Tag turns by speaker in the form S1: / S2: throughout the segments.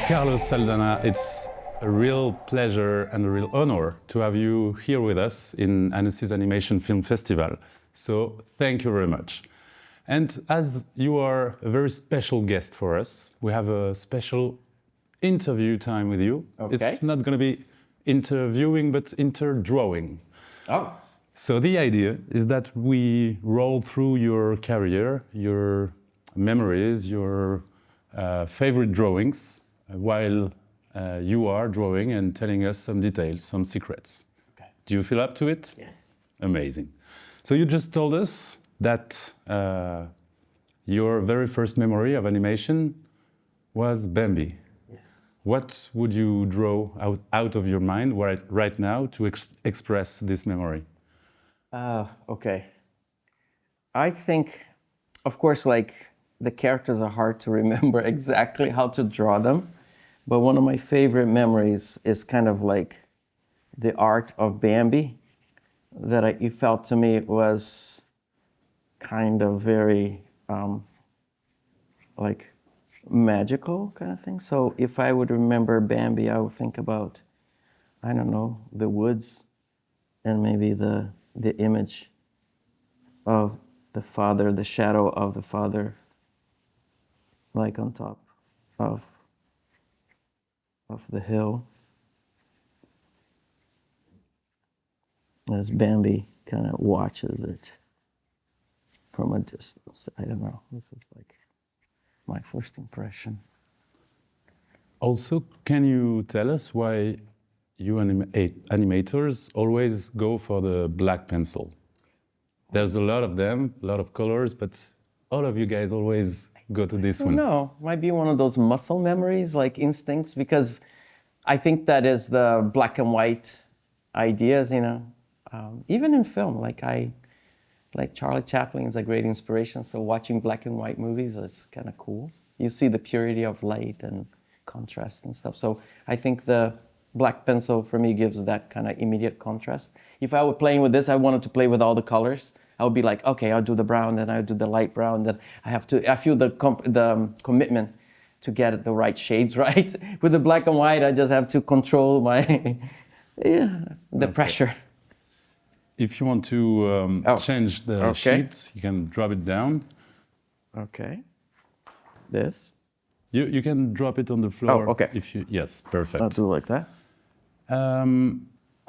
S1: Carlos Saldanha, it's a real pleasure and a real honor to have you here with us in Annecy's Animation Film Festival. So thank you very much. And as you are a very special guest for us, we have a special interview time with you.
S2: Okay.
S1: It's not going to be interviewing, but interdrawing.
S2: Oh.
S1: So the idea is that we roll through your career, your memories, your favorite drawings, while you are drawing and telling us some details, some secrets.
S2: Okay.
S1: Do you feel up to it?
S2: Yes.
S1: Amazing. So you just told us that your very first memory of animation was Bambi.
S2: Yes.
S1: What would you draw out of your mind right now to express this memory?
S2: Okay. I think, of course, like the characters are hard to remember exactly how to draw them, but one of my favorite memories is kind of like the art of Bambi that it felt to me was kind of very like magical kind of thing. So if I would remember Bambi, I would think about, I don't know, the woods and maybe the image of the father, the shadow of the father, like on top of the hill. As Bambi kind of watches it from a distance. I don't know. This is like my first impression.
S1: Also, can you tell us why you animators always go for the black pencil? There's a lot of them, a lot of colors, but all of you guys always go to this one.
S2: No, might be one of those muscle memories, like instincts, because I think that is the black and white ideas, you know. Even in film, like Charlie Chaplin is a great inspiration. So watching black and white movies is kind of cool. You see the purity of light and contrast and stuff. So I think the black pencil for me gives that kind of immediate contrast. If I were playing with this, I wanted to play with all the colors. I would be like, okay, I'll do the brown, then I'll do the light brown. Then I feel the commitment to get the right shades right. With the black and white, I just have to control my, the pressure.
S1: If you want to change the sheet, you can drop it down.
S2: Okay. This?
S1: You can drop it on the floor.
S2: Oh, okay.
S1: Yes, perfect.
S2: I'll do it like that.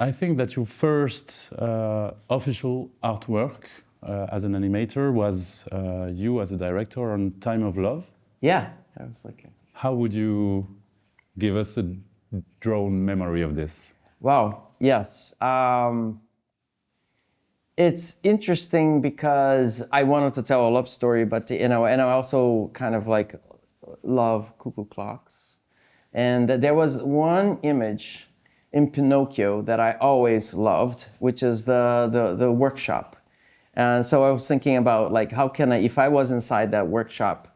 S1: I think that your first official artwork as an animator was you as a director on Time of Love.
S2: Yeah, that was like.
S1: How would you give us a drawn memory of this?
S2: Wow. Yes. It's interesting because I wanted to tell a love story, but and I also kind of like love cuckoo clocks, and there was one image in Pinocchio that I always loved, which is the workshop. And so I was thinking about like, how can I, if I was inside that workshop,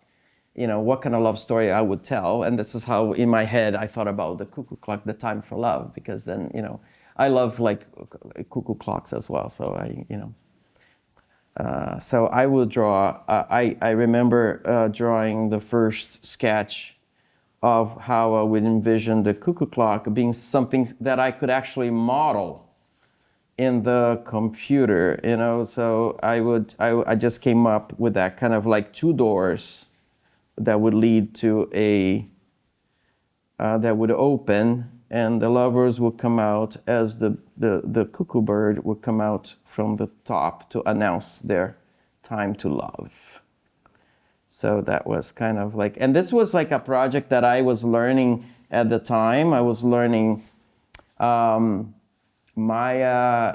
S2: you know, what kind of love story I would tell. And this is how in my head I thought about the cuckoo clock, the time for love, because then, you know, I love like cuckoo clocks as well. So so I will draw, I remember drawing the first sketch of how I would envision the cuckoo clock being something that I could actually model in the computer, you know. So I just came up with that kind of like two doors that would lead to that would open, and the lovers would come out as the cuckoo bird would come out from the top to announce their time to love. So that was kind of like, and this was like a project that I was learning at the time. I was learning Maya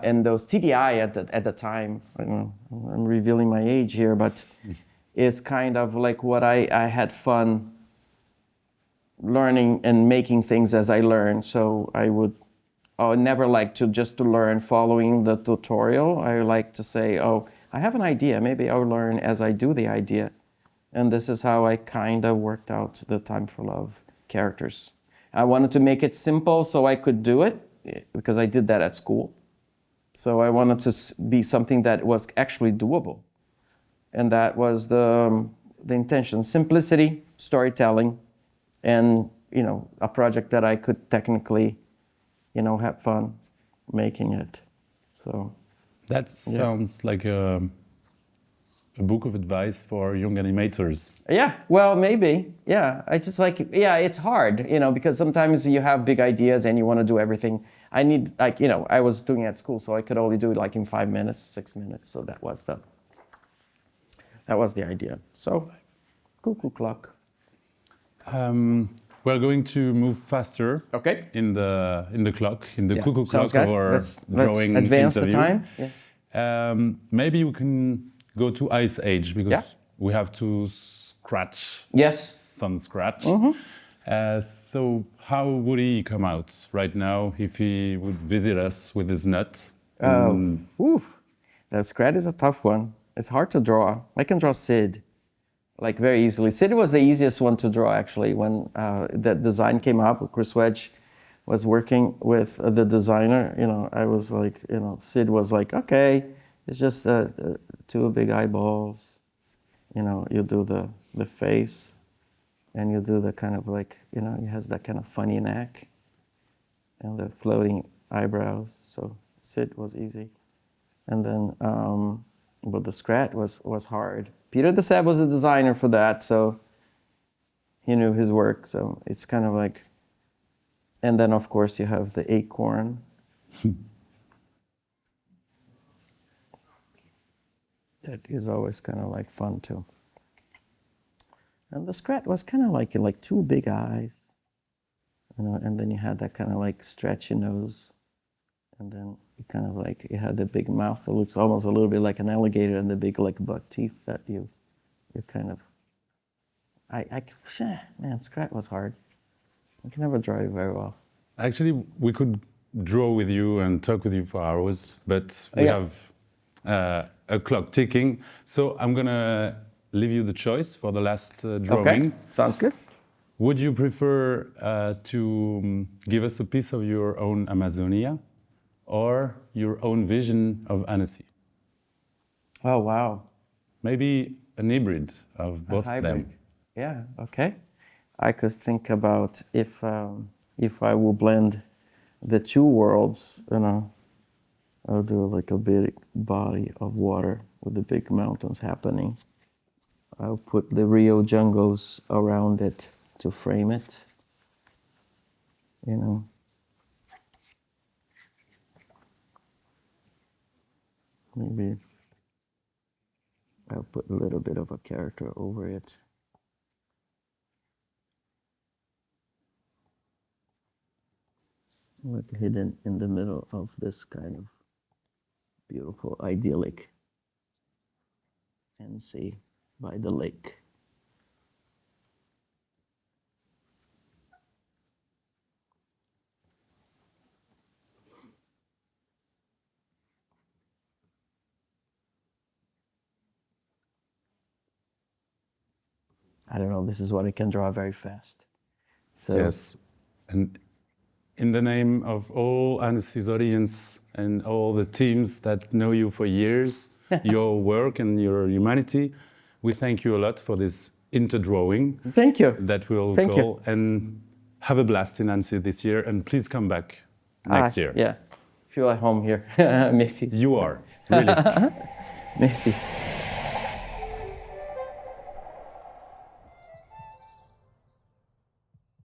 S2: and those TDI at the time. I'm revealing my age here, but it's kind of like what I had fun learning and making things as I learned. So I would never like to just learn following the tutorial. I like to say, oh, I have an idea. Maybe I'll learn as I do the idea. And this is how I kind of worked out the Time for Love characters. I wanted to make it simple so I could do it, because I did that at school. So I wanted to be something that was actually doable. And that was the intention. Simplicity, storytelling, and a project that I could technically, have fun making it. So
S1: That sounds like a book of advice for young animators.
S2: yeah, well, maybe. Yeah, I just it's hard, because sometimes you have big ideas and you want to do everything. I need, I was doing it at school, so I could only do it in 5 minutes, 6 minutes. So that was the idea. So, cuckoo clock.
S1: We're going to move faster.
S2: Okay.
S1: In the clock, in the cuckoo clock
S2: good.
S1: of our
S2: Let's
S1: drawing
S2: advance
S1: interview.
S2: the time. Yes.
S1: Maybe we can go to Ice Age because we have to scratch.
S2: Yes.
S1: Some scratch.
S2: Mm-hmm.
S1: So how would he come out right now if he would visit us with his nut?
S2: The scratch is a tough one. It's hard to draw. I can draw Sid, very easily. Sid was the easiest one to draw, actually. When that design came up, Chris Wedge was working with the designer. I was Sid was okay, it's just 2 big eyeballs. You do the face, and you do the kind of he has that kind of funny neck, and the floating eyebrows. So Sid was easy, and then but the scratch was hard. Peter de Sab was a designer for that, so he knew his work. So it's kind of and then of course you have the acorn. That is always kind of fun too. And the scratch was kind of like 2 big eyes, and then you had that kind of stretchy nose, and then you kind of it had the big mouth that looks almost a little bit like an alligator, and the big buck teeth that you kind of. Man, scratch was hard. I can never draw it very well.
S1: Actually, we could draw with you and talk with you for hours, but we have a clock ticking. So I'm gonna leave you the choice for the last drawing.
S2: Okay, sounds good.
S1: Would you prefer to give us a piece of your own Amazonia or your own vision of Annecy?
S2: Oh, wow.
S1: Maybe an hybrid of both of them.
S2: Yeah, okay. I could think about if I will blend the 2 worlds, I'll do a big body of water with the big mountains happening. I'll put the Rio jungles around it to frame it, Maybe I'll put a little bit of a character over it. Hidden in the middle of this kind of beautiful, idyllic Annecy by the lake. I don't know, this is what I can draw very fast. So.
S1: Yes, and in the name of all Annecy's audience and all the teams that know you for years, your work and your humanity, we thank you a lot for this interdrawing.
S2: Thank you.
S1: That we'll
S2: Thank
S1: call.
S2: you.
S1: And have a blast in Annecy this year, and please come back next year.
S2: Yeah, feel at home here. Merci.
S1: You are, really.
S2: Merci.